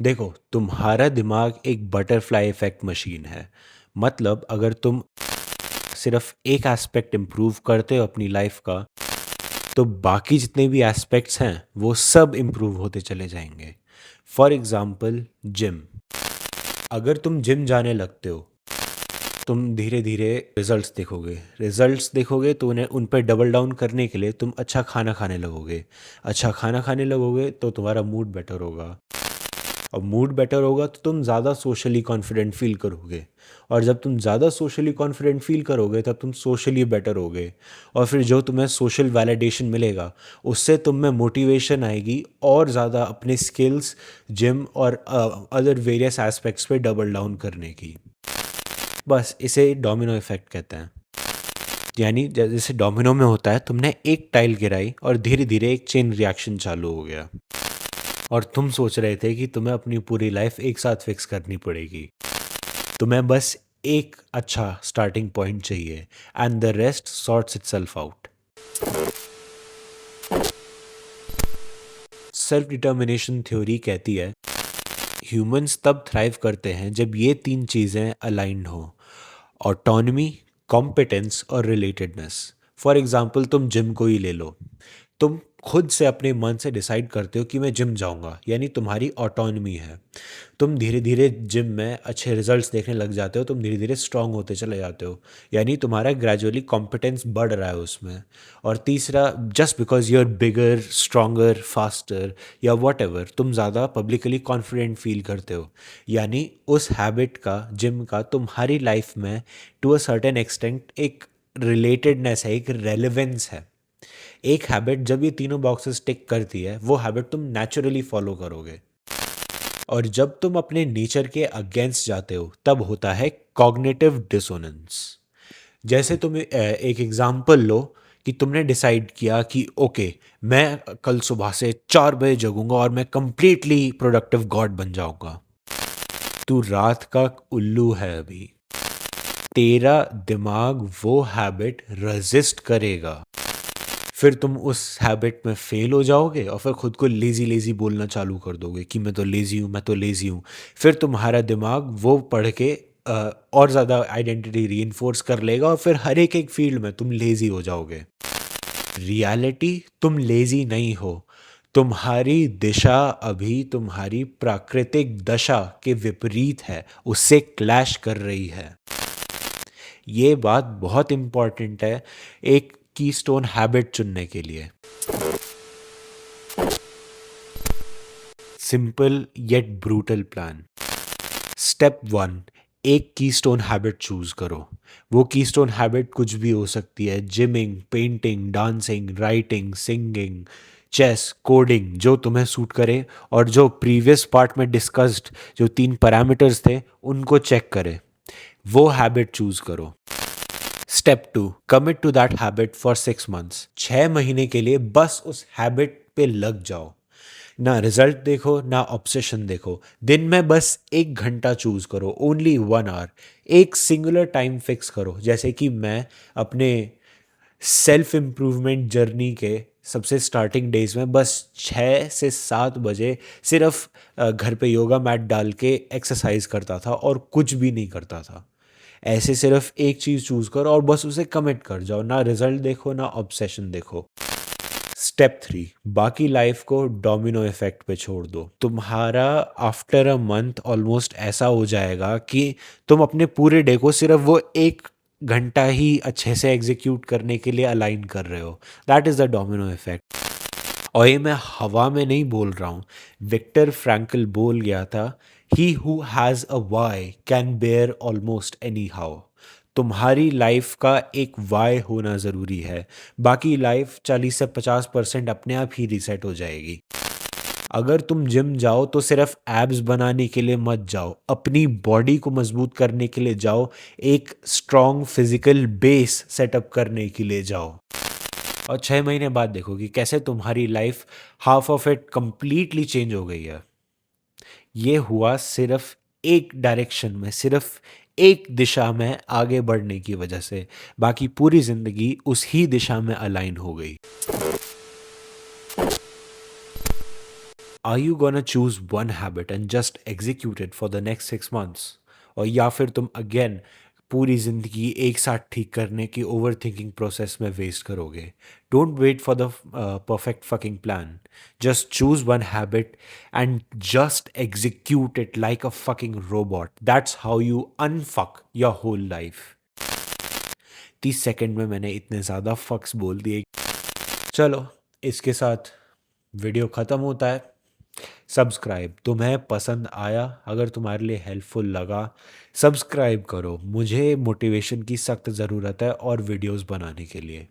देखो, तुम्हारा दिमाग एक बटरफ्लाई इफेक्ट मशीन है। मतलब अगर तुम सिर्फ एक एस्पेक्ट इम्प्रूव करते हो अपनी लाइफ का, तो बाकी जितने भी एस्पेक्ट्स हैं वो सब इम्प्रूव होते चले जाएंगे। For example gym. अगर तुम जिम जाने लगते हो, तुम धीरे धीरे रिजल्ट्स देखोगे तो उन्हें उन पर डबल डाउन करने के लिए तुम अच्छा खाना खाने लगोगे। अच्छा खाना खाने लगोगे तो तुम्हारा मूड बेटर होगा, और मूड बेटर होगा तो तुम ज़्यादा सोशली कॉन्फिडेंट फील करोगे, और जब तुम ज़्यादा सोशली कॉन्फिडेंट फील करोगे तब तुम सोशली बेटर होगे, और फिर जो तुम्हें सोशल वैलिडेशन मिलेगा उससे तुम में मोटिवेशन आएगी और ज़्यादा अपने स्किल्स, जिम और अदर वेरियस एस्पेक्ट्स पे डबल डाउन करने की। बस इसे डोमिनो इफेक्ट कहते हैं। यानी जैसे डोमिनो में होता है, तुमने एक टाइल गिराई और धीरे धीरे एक चेन रिएक्शन चालू हो गया, और तुम सोच रहे थे कि तुम्हें अपनी पूरी लाइफ एक साथ फिक्स करनी पड़ेगी। तुम्हें बस एक अच्छा स्टार्टिंग पॉइंट चाहिए, and the rest sorts itself out. Self determination theory कहती है ह्यूमंस तब थ्राइव करते हैं जब ये तीन चीज़ें अलाइंड हो: ऑटोनमी, कॉम्पिटेंस और रिलेटेडनेस। फॉर एग्जाम्पल तुम जिम को ही ले लो। तुम खुद से अपने मन से डिसाइड करते हो कि मैं जिम जाऊंगा, यानी तुम्हारी ऑटोनमी है। तुम धीरे धीरे जिम में अच्छे रिजल्ट्स देखने लग जाते हो, तुम धीरे धीरे स्ट्रांग होते चले जाते हो, यानी तुम्हारा ग्रेजुअली कॉम्पिटेंस बढ़ रहा है उसमें। और तीसरा, just because you are bigger, stronger, faster या वट एवर, तुम ज़्यादा पब्लिकली कॉन्फिडेंट फील करते हो, यानी उस हैबिट का, जिम का, तुम्हारी लाइफ में टू अ सर्टेन एक्सटेंट एक रिलेटेडनेस है, एक रेलिवेंस है। एक हैबिट जब ये तीनों बॉक्सेस टिक करती है, वो हैबिट तुम नेचुरली फॉलो करोगे। और जब तुम अपने नेचर के अगेंस्ट जाते हो तब होता है कॉग्निटिव डिसोनेंस। जैसे तुम एक एग्जाम्पल लो कि तुमने डिसाइड किया कि ओके, मैं कल सुबह से 4 बजे जगूंगा और मैं कंप्लीटली प्रोडक्टिव गॉड बन जाऊंगा। तू रात का उल्लू है अभी। तेरा दिमाग वो हैबिट रेजिस्ट करेगा, फिर तुम उस हैबिट में फेल हो जाओगे और फिर खुद को लेज़ी लेज़ी बोलना चालू कर दोगे कि मैं तो लेज़ी हूँ, मैं तो लेज़ी हूँ। फिर तुम्हारा दिमाग वो पढ़ के और ज़्यादा आइडेंटिटी रीइंफोर्स कर लेगा, और फिर हर एक एक फील्ड में तुम लेज़ी हो जाओगे। रियलिटी, तुम लेज़ी नहीं हो। तुम्हारी दिशा अभी तुम्हारी प्राकृतिक दशा के विपरीत है, उससे क्लैश कर रही है। ये बात बहुत इंपॉर्टेंट है एक कीस्टोन हैबिट चुनने के लिए। Simple yet brutal plan. Step 1, एक कीस्टोन हैबिट चूज करो। वो कीस्टोन हैबिट कुछ भी हो सकती है: gymming, painting, dancing, writing, singing, chess, coding, जो तुम्हें सूट करे और जो प्रीवियस पार्ट में डिस्कस्ड जो 3 पैरामीटर्स थे उनको चेक करे, वो हैबिट चूज करो। Step 2, commit to that habit for 6 months. 6 महीने के लिए बस उस हैबिट पे लग जाओ। ना रिजल्ट देखो, ना ऑब्सेशन देखो। दिन में बस 1 घंटा चूज करो, ओनली 1 आवर। एक सिंगुलर टाइम फिक्स करो, जैसे कि मैं अपने सेल्फ इम्प्रूवमेंट जर्नी के सबसे स्टार्टिंग डेज में बस 6 से 7 बजे सिर्फ घर पे योगा मैट डाल के एक्सरसाइज करता था और कुछ भी नहीं करता था। ऐसे सिर्फ एक चीज़ चूज करो और बस उसे कमिट कर जाओ, ना रिजल्ट देखो ना ऑब्सेशन देखो। स्टेप 3, बाकी लाइफ को डोमिनो इफेक्ट पे छोड़ दो। तुम्हारा आफ्टर अ मंथ ऑलमोस्ट ऐसा हो जाएगा कि तुम अपने पूरे डे को सिर्फ वो 1 घंटा ही अच्छे से एग्जीक्यूट करने के लिए अलाइन कर रहे हो। That is the domino effect. और ये मैं हवा में नहीं बोल रहा हूँ। विक्टर फ्रैंकल बोल गया था, he who has a why can bear almost any how. तुम्हारी लाइफ का एक वाई होना ज़रूरी है, बाकी लाइफ 40 से 50% अपने आप ही रिसेट हो जाएगी। अगर तुम जिम जाओ तो सिर्फ एब्स बनाने के लिए मत जाओ, अपनी बॉडी को मजबूत करने के लिए जाओ, एक स्ट्रॉन्ग फिजिकल बेस सेटअप करने के लिए जाओ। और 6 महीने बाद देखो कि कैसे तुम्हारी life half of it completely change हो गई है। ये हुआ सिर्फ एक डायरेक्शन में, सिर्फ एक दिशा में आगे बढ़ने की वजह से। बाकी पूरी जिंदगी उस ही दिशा में अलाइन हो गई। Are you gonna choose one habit and just execute it for the next 6 months, और या फिर तुम अगेन पूरी ज़िंदगी एक साथ ठीक करने की ओवर थिंकिंग प्रोसेस में वेस्ट करोगे? Don't wait for the perfect fucking plan. Just choose one habit and just execute it like a fucking robot. That's how you unfuck your whole life. 30 second में मैंने इतने ज़्यादा फक्स बोल दिए। चलो, इसके साथ वीडियो ख़त्म होता है। सब्सक्राइब तुम्हें पसंद आया, अगर तुम्हारे लिए हेल्पफुल लगा, सब्सक्राइब करो। मुझे मोटिवेशन की सख्त ज़रूरत है और वीडियोस बनाने के लिए।